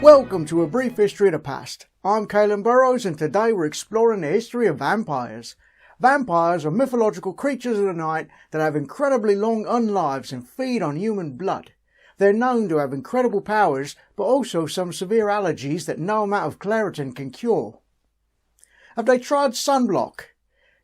Welcome to A Brief History of the Past. I'm Caelan Burrows and today we're exploring the history of vampires. Vampires are mythological creatures of the night that have incredibly long unlives and feed on human blood. They're known to have incredible powers, but also some severe allergies that no amount of Claritin can cure. Have they tried sunblock?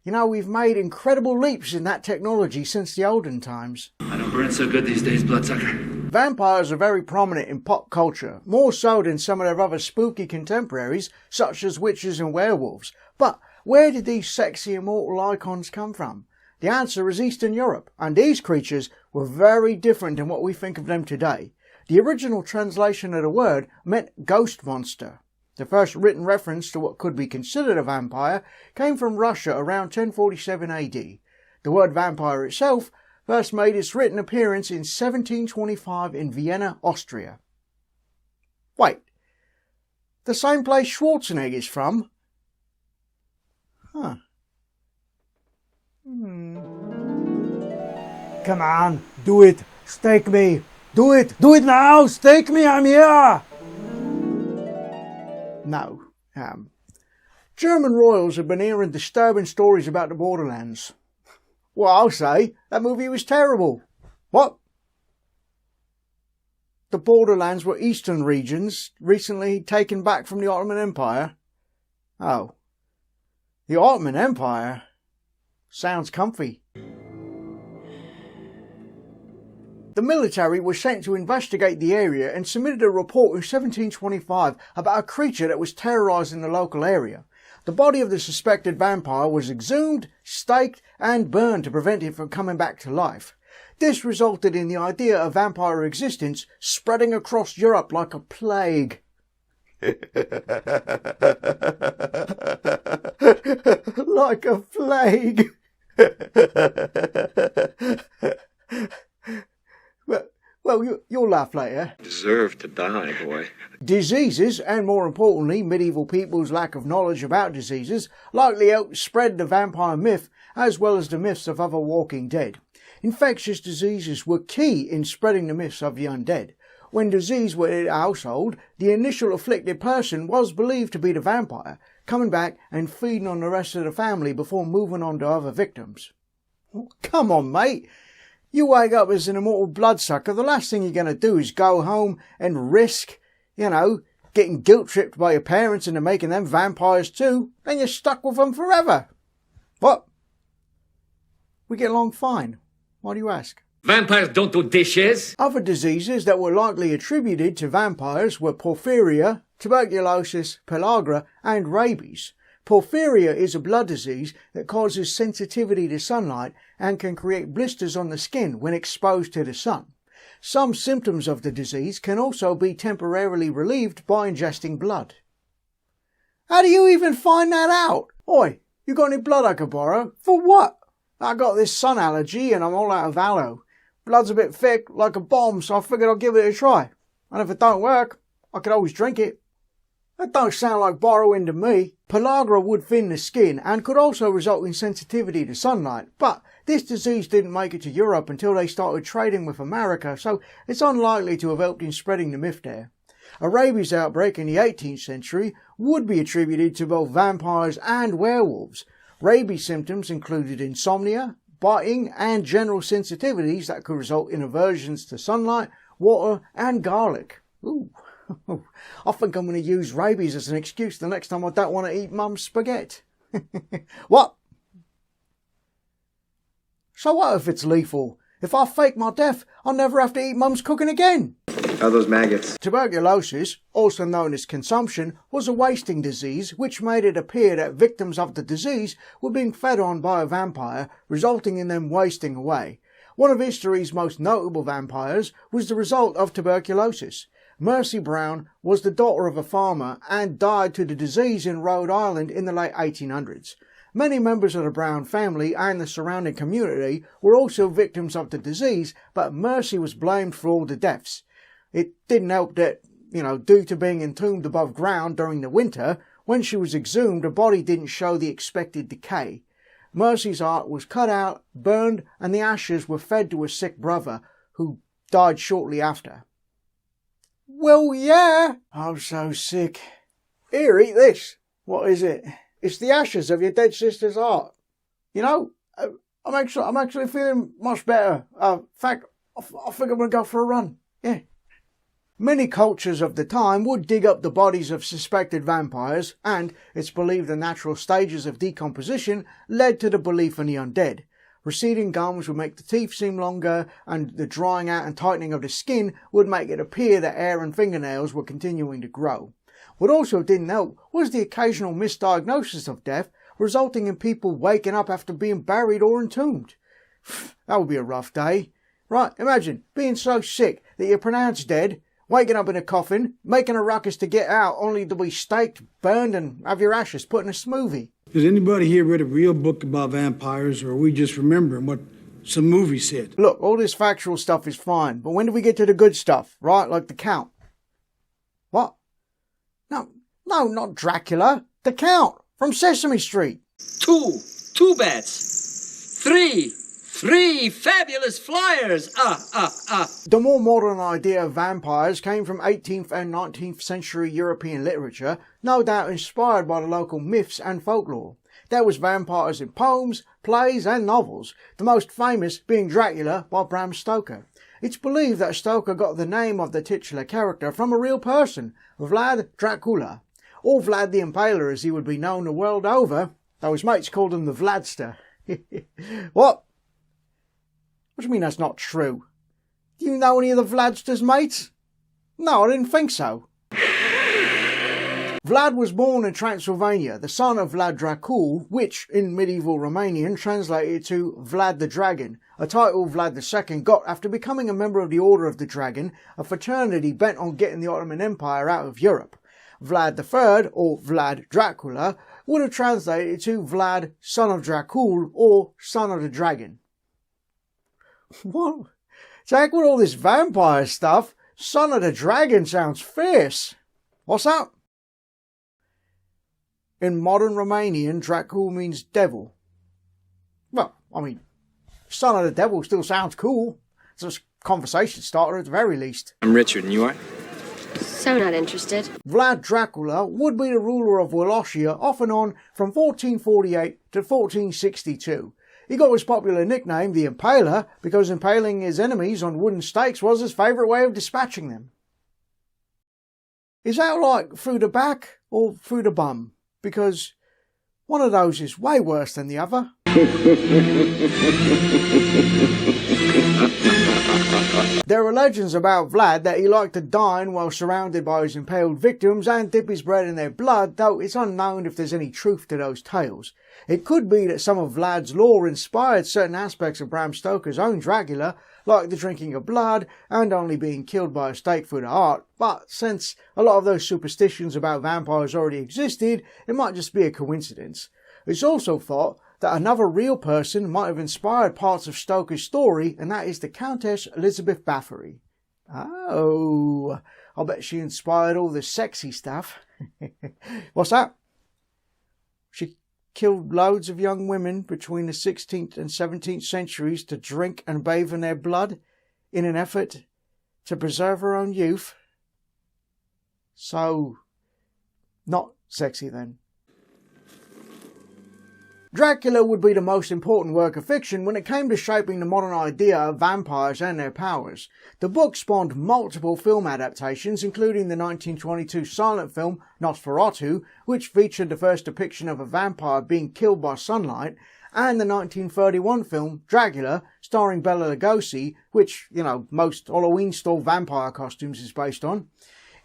You know, we've made incredible leaps in that technology since the olden times. I don't burn so good these days, bloodsucker. Vampires are very prominent in pop culture, more so than some of their other spooky contemporaries, such as witches and werewolves. But where did these sexy immortal icons come from? The answer is Eastern Europe, and these creatures were very different than what we think of them today. The original translation of the word meant ghost monster. The first written reference to what could be considered a vampire came from Russia around 1047 AD. The word vampire itself first made its written appearance in 1725 in Vienna, Austria. Wait, the same place Schwarzenegger's from? Huh. Come on, do it, stake me, do it now, stake me, I'm here! No. German royals have been hearing disturbing stories about the Borderlands. Well, I'll say, that movie was terrible. What? The Borderlands were eastern regions, recently taken back from the Ottoman Empire. Oh. The Ottoman Empire? Sounds comfy. The military was sent to investigate the area and submitted a report in 1725 about a creature that was terrorising the local area. The body of the suspected vampire was exhumed, staked and burned to prevent it from coming back to life. This resulted in the idea of vampire existence spreading across Europe like a plague. Like a plague. Well, you'll laugh later. Deserve to die, boy. Diseases, and more importantly, medieval people's lack of knowledge about diseases, likely helped spread the vampire myth, as well as the myths of other walking dead. Infectious diseases were key in spreading the myths of the undead. When disease were in a household, the initial afflicted person was believed to be the vampire, coming back and feeding on the rest of the family before moving on to other victims. Come on, mate. You wake up as an immortal bloodsucker, the last thing you're going to do is go home and risk, getting guilt-tripped by your parents into making them vampires too. Then you're stuck with them forever. What? We get along fine. Why do you ask? Vampires don't do dishes. Other diseases that were likely attributed to vampires were porphyria, tuberculosis, pellagra and rabies. Porphyria is a blood disease that causes sensitivity to sunlight and can create blisters on the skin when exposed to the sun. Some symptoms of the disease can also be temporarily relieved by ingesting blood. How do you even find that out? Oi, you got any blood I could borrow? For what? I got this sun allergy and I'm all out of aloe. Blood's a bit thick, like a bomb, so I figured I'd give it a try. And if it don't work, I could always drink it. That don't sound like borrowing to me. Pellagra would thin the skin and could also result in sensitivity to sunlight, but this disease didn't make it to Europe until they started trading with America, so it's unlikely to have helped in spreading the myth there. A rabies outbreak in the 18th century would be attributed to both vampires and werewolves. Rabies symptoms included insomnia, biting and general sensitivities that could result in aversions to sunlight, water and garlic. Ooh. I think I'm going to use rabies as an excuse the next time I don't want to eat mum's spaghetti. What? So what if it's lethal? If I fake my death, I'll never have to eat mum's cooking again. How are those maggots? Tuberculosis, also known as consumption, was a wasting disease which made it appear that victims of the disease were being fed on by a vampire, resulting in them wasting away. One of history's most notable vampires was the result of tuberculosis. Mercy Brown was the daughter of a farmer and died to the disease in Rhode Island in the late 1800s. Many members of the Brown family and the surrounding community were also victims of the disease, but Mercy was blamed for all the deaths. It didn't help that, due to being entombed above ground during the winter, when she was exhumed, her body didn't show the expected decay. Mercy's heart was cut out, burned, and the ashes were fed to a sick brother, who died shortly after. Well, yeah. I'm so sick. Here, eat this. What is it? It's the ashes of your dead sister's heart. You know, I'm actually feeling much better. In fact, I think I'm going to go for a run. Yeah. Many cultures of the time would dig up the bodies of suspected vampires, and it's believed the natural stages of decomposition led to the belief in the undead. Receding gums would make the teeth seem longer, and the drying out and tightening of the skin would make it appear that hair and fingernails were continuing to grow. What also didn't help was the occasional misdiagnosis of death, resulting in people waking up after being buried or entombed. That would be a rough day. Right, imagine being so sick that you're pronounced dead, waking up in a coffin, making a ruckus to get out only to be staked, burned and have your ashes put in a smoothie. Has anybody here read a real book about vampires, or are we just remembering what some movie said? Look, all this factual stuff is fine, but when do we get to the good stuff, right? Like the Count. What? No, not Dracula. The Count from Sesame Street. Two bets. Three fabulous flyers. The more modern idea of vampires came from 18th and 19th century European literature, no doubt inspired by the local myths and folklore. There was vampires in poems, plays and novels, the most famous being Dracula by Bram Stoker. It's believed that Stoker got the name of the titular character from a real person, Vlad Dracula, or Vlad the Impaler as he would be known the world over, though his mates called him the Vladster. What? What do you mean that's not true? Do you know any of the Vladster's mates? No, I didn't think so. Vlad was born in Transylvania, the son of Vlad Dracul, which, in medieval Romanian, translated to Vlad the Dragon, a title Vlad II got after becoming a member of the Order of the Dragon, a fraternity bent on getting the Ottoman Empire out of Europe. Vlad III, or Vlad Dracula, would have translated to Vlad, son of Dracul, or son of the Dragon. What? To heck with all this vampire stuff, son of the Dragon sounds fierce. What's that? In modern Romanian, Dracul means devil. Well, I mean, son of the devil still sounds cool. It's a conversation starter at the very least. I'm Richard, and you are? So not interested. Vlad Dracula would be the ruler of Wallachia off and on from 1448 to 1462. He got his popular nickname, the Impaler, because impaling his enemies on wooden stakes was his favourite way of dispatching them. Is that like through the back or through the bum? Because one of those is way worse than the other. There are legends about Vlad that he liked to dine while surrounded by his impaled victims and dip his bread in their blood, though it's unknown if there's any truth to those tales. It could be that some of Vlad's lore inspired certain aspects of Bram Stoker's own Dracula, like the drinking of blood and only being killed by a stake through the heart, but since a lot of those superstitions about vampires already existed, it might just be a coincidence. It's also thought that another real person might have inspired parts of Stoker's story, and that is the Countess Elizabeth Bathory. Oh, I'll bet she inspired all the sexy stuff. What's that? She killed loads of young women between the 16th and 17th centuries to drink and bathe in their blood in an effort to preserve her own youth. So, not sexy then. Dracula would be the most important work of fiction when it came to shaping the modern idea of vampires and their powers. The book spawned multiple film adaptations, including the 1922 silent film Nosferatu, which featured the first depiction of a vampire being killed by sunlight, and the 1931 film Dracula, starring Bela Lugosi, which, most Halloween-style vampire costumes is based on.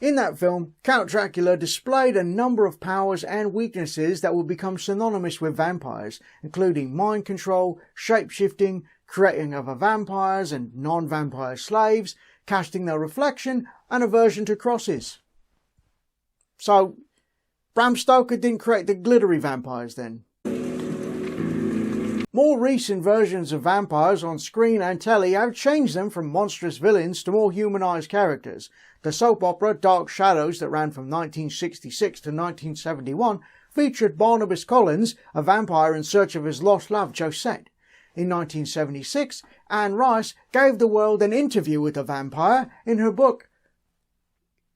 In that film, Count Dracula displayed a number of powers and weaknesses that would become synonymous with vampires, including mind control, shape-shifting, creating other vampires and non-vampire slaves, casting their reflection, and aversion to crosses. So, Bram Stoker didn't create the glittery vampires then. More recent versions of vampires on screen and telly have changed them from monstrous villains to more humanised characters. The soap opera Dark Shadows, that ran from 1966 to 1971, featured Barnabas Collins, a vampire in search of his lost love Josette. In 1976, Anne Rice gave the world an interview with a vampire in her book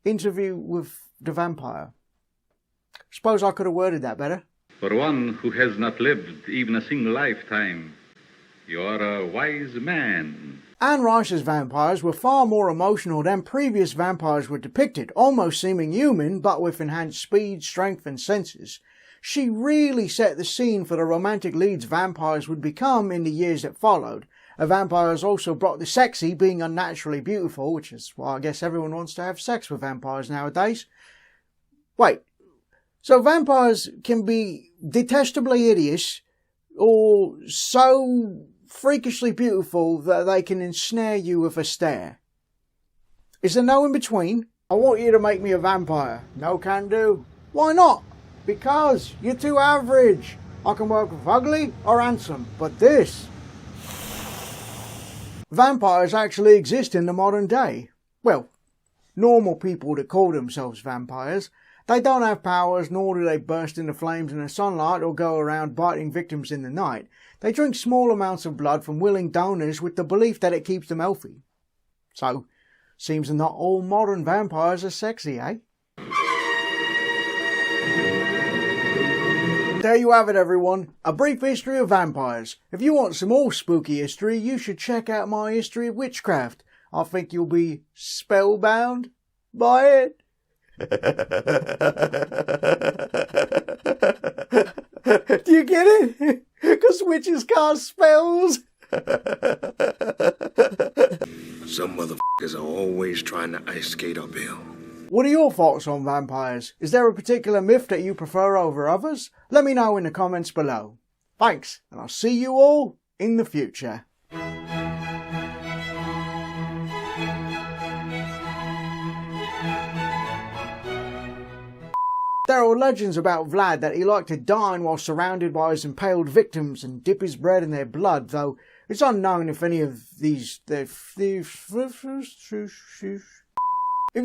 interview with the vampire. Suppose I could have worded that better. For one who has not lived even a single lifetime, you're a wise man. Anne Rice's vampires were far more emotional than previous vampires were depicted, almost seeming human but with enhanced speed, strength and senses. She really set the scene for the romantic leads vampires would become in the years that followed. Vampires also brought the sexy being unnaturally beautiful, which is why I guess everyone wants to have sex with vampires nowadays. Wait, so vampires can be detestably hideous or so freakishly beautiful that they can ensnare you with a stare? Is there no in between? I want you to make me a vampire. No can do. Why not? Because you're too average. I can work with ugly or handsome, but this... Vampires actually exist in the modern day. Well, normal people that call themselves vampires. They don't have powers, nor do they burst into flames in the sunlight or go around biting victims in the night. They drink small amounts of blood from willing donors with the belief that it keeps them healthy. So, seems not all modern vampires are sexy, eh? There you have it, everyone. A brief history of vampires. If you want some more spooky history, you should check out my history of witchcraft. I think you'll be spellbound by it. Do you get it? Because witches cast spells. Some motherfuckers are always trying to ice skate uphill. What are your thoughts on vampires? Is there a particular myth that you prefer over others? Let me know in the comments below. Thanks, and I'll see you all in the future. There are legends about Vlad that he liked to dine while surrounded by his impaled victims and dip his bread in their blood, though it's unknown if any of these... If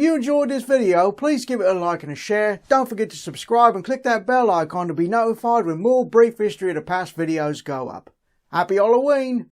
you enjoyed this video, please give it a like and a share. Don't forget to subscribe and click that bell icon to be notified when more brief history of the past videos go up. Happy Halloween!